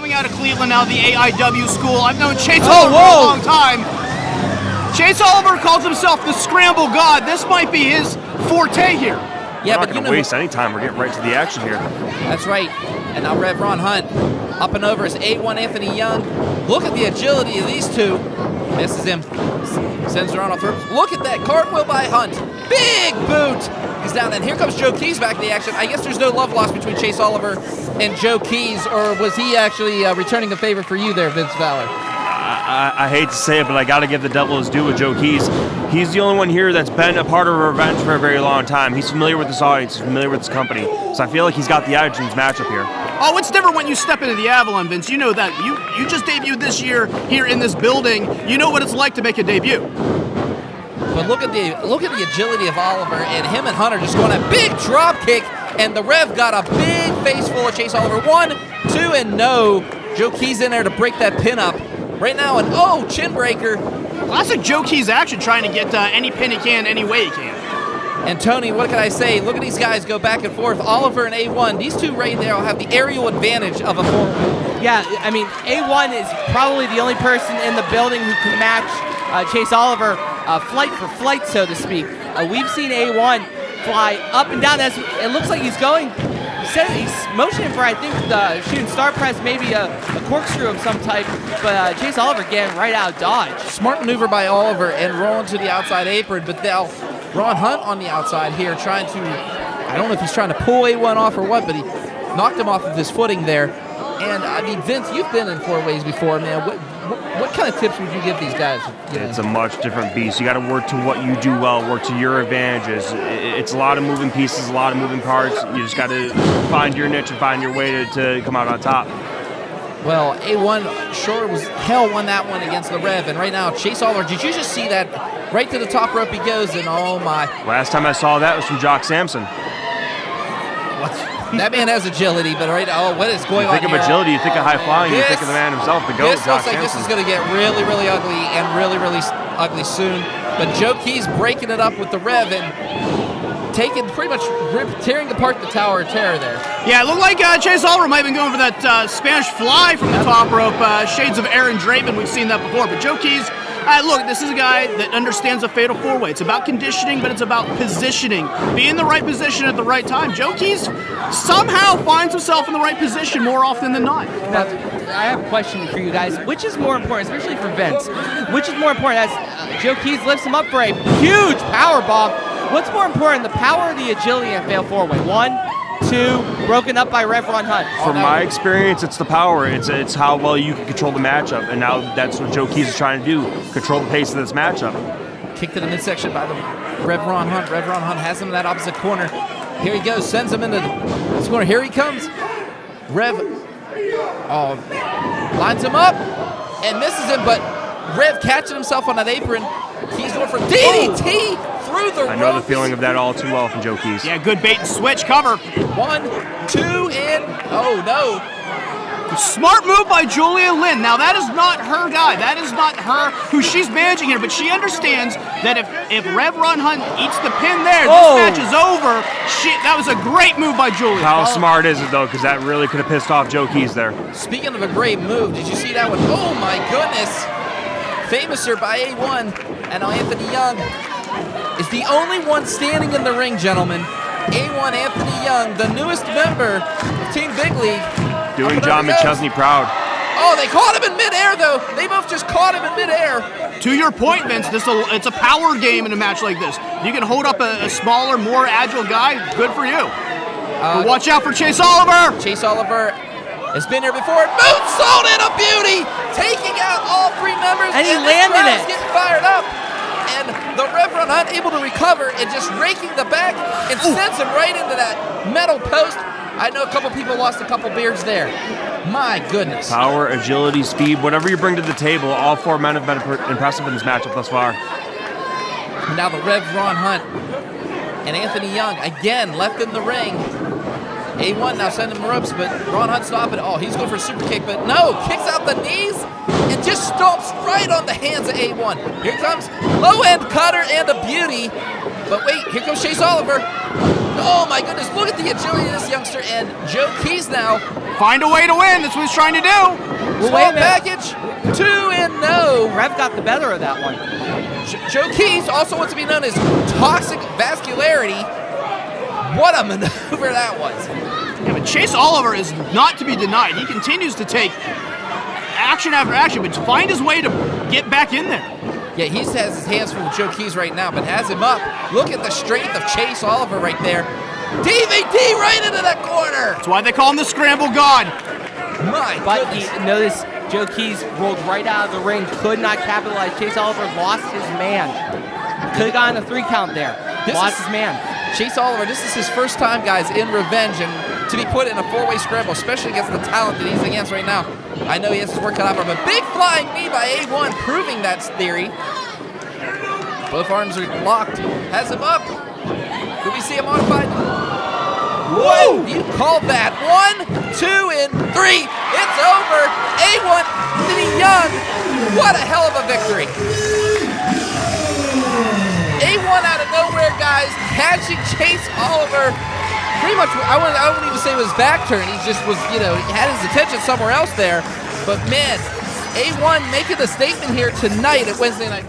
coming out of Cleveland now, the AIW school. I've known Chase Oliver for a long time. Chase Oliver calls himself the Scramble God. This might be his forte here. Yeah, we're not going to waste any time. We're getting right to the action here. That's right. And now Rev Ron Hunt up and over is A1 Anthony Young. Look at the agility of these two. Misses him. Sends her on off. Look at that cartwheel by Hunt. Big boot. He's down. And here comes Joe Keys back in the action. I guess there's no love lost between Chase Oliver and Joe Keys, or was he actually returning the favor for you there, Vince Fowler? I hate to say it, but I got to give the devil his due with Joe Keys. He's the only one here that's been a part of Revenge for a very long time. He's familiar with this audience, he's familiar with this company. So I feel like he's got the edge in this matchup here. Oh, it's different when you step into the Avalon, Vince. You know that. You just debuted this year here in this building. You know what it's like to make a debut. But look at the agility of Oliver, and him and Hunter just going a big drop kick, and the Rev got a big face full of Chase Oliver. 1, 2, and no. Joe Keys in there to break that pin up. Right now, and chin breaker. Classic Joe Keys action, trying to get any pin he can, any way he can. And Tony, what can I say? Look at these guys go back and forth. Oliver and A1, these two right there will have the aerial advantage of a four-way. Yeah, I mean, A1 is probably the only person in the building who can match Chase Oliver flight for flight, so to speak. We've seen A1 fly up and down. It looks like he's going. He's motioning for, I think, the shooting star press, maybe a corkscrew of some type, but Chase Oliver getting right out of dodge. Smart maneuver by Oliver and rolling to the outside apron, but now Ron Hunt on the outside here trying to, I don't know if he's trying to pull A1 off or what, but he knocked him off of his footing there. And, I mean, Vince, you've been in four-ways before, man. What kind of tips would you give these guys? It's a much different beast. You got to work to what you do well, work to your advantages. It's a lot of moving pieces, a lot of moving parts. You just got to find your niche and find your way to come out on top. Well, A1 sure was hell won that one against the Rev, and right now Chase Oliver, did you just see that? Right to the top rope he goes, and oh my. Last time I saw that was from Jock Samson. What? That man has agility, but what is going on here? You think of agility, you think of high flying, you think of the man himself, the GOAT, This Jock looks like Samson. this is going to get really, really ugly and really, really ugly soon. But Joe Keys breaking it up with the Rev and taking pretty much tearing apart the Tower of Terror there. Yeah, it looked like Chase Oliver might have been going for that Spanish fly from the top rope. Shades of Aaron Draven, we've seen that before. But Joe Keys, look, this is a guy that understands a fatal four-way. It's about conditioning, but it's about positioning. Be in the right position at the right time. Joe Keys somehow finds himself in the right position more often than not. Now, I have a question for you guys. Which is more important, especially for Vince? Which is more important as Joe Keys lifts him up for a huge power bomb? What's more important, the power or the agility in fatal four-way? 1, 2, broken up by Rev Ron Hunt. From my experience, it's the power. It's how well you can control the matchup, and now that's what Joe Keys is trying to do, control the pace of this matchup. Kick to the midsection by the Rev Ron Hunt. Rev Ron Hunt has him in that opposite corner. Here he goes, sends him into this corner. Here he comes. Rev lines him up and misses him, but Rev catching himself on that apron. He's going for DDT through the ropes. I know the feeling of that all too well from Joe Keys. Yeah, good bait and switch cover. 1, 2, and oh no. Smart move by Julia Lynn. Now, that is not her guy. That is not her who she's managing here, but she understands that if Rev Ron Hunt eats the pin there, this match is over. That was a great move by Julia. How smart is it, though? Because that really could have pissed off Joe Keys there. Speaking of a great move, did you see that one? Oh, my goodness. Famouser by A1, and now Anthony Young is the only one standing in the ring, gentlemen. A1 Anthony Young, the newest member of Team Big League. Doing John McChesney proud. Oh, they caught him in midair, though. They both just caught him in midair. To your point, Vince, it's a power game in a match like this. You can hold up a smaller, more agile guy, good for you. But watch out for Chase Oliver. Chase Oliver has been here before. Moonsault and a beauty, taking out all three members. And he landed it. Getting fired up. And the Reverend Hunt able to recover and just raking the back and sends him right into that metal post. I know a couple people lost a couple beards there. My goodness. Power, agility, speed, whatever you bring to the table, all four men have been impressive in this matchup thus far. Now the Rev Ron Hunt and Anthony Young again left in the ring. A1 now sending him ropes, but Ron Hunt stopping. Oh, he's going for a super kick, but no, kicks out the knees and just stomps right on the hands of A1. Here comes low end cutter and a beauty. But wait, here comes Chase Oliver. Oh my goodness, look at the agility of this youngster, and Joe Keys now find a way to win. That's what he's trying to do. Well, Small package, 2-0. Rev got the better of that one. Joe Keys, also wants to be known as Toxic Vascularity. What a maneuver that was. Yeah, but Chase Oliver is not to be denied. He continues to take action after action, but to find his way to get back in there. Yeah, he has his hands full with Joe Keys right now, but has him up. Look at the strength of Chase Oliver right there. DVD right into that corner. That's why they call him the Scramble God. My But goodness. you notice Joe Keys rolled right out of the ring, could not capitalize. Chase Oliver lost his man. Could have gotten a 3 count there. Lost his man. Chase Oliver, this is his first time, guys, in Revenge, and to be put in a 4-way scramble, especially against the talent that he's against right now. I know he has his work cut out for him. A big flying knee by A1, proving that theory. Both arms are locked. Has him up. Could we see a modified? Whoa! You called that. 1, 2, and 3. It's over. A1, Anthony Young. What a hell of a victory. A1 out of nowhere, guys, catching Chase Oliver. Pretty much, I wouldn't even say it was back turn. He just was, he had his attention somewhere else there. But man, A1 making a statement here tonight at Wednesday Night.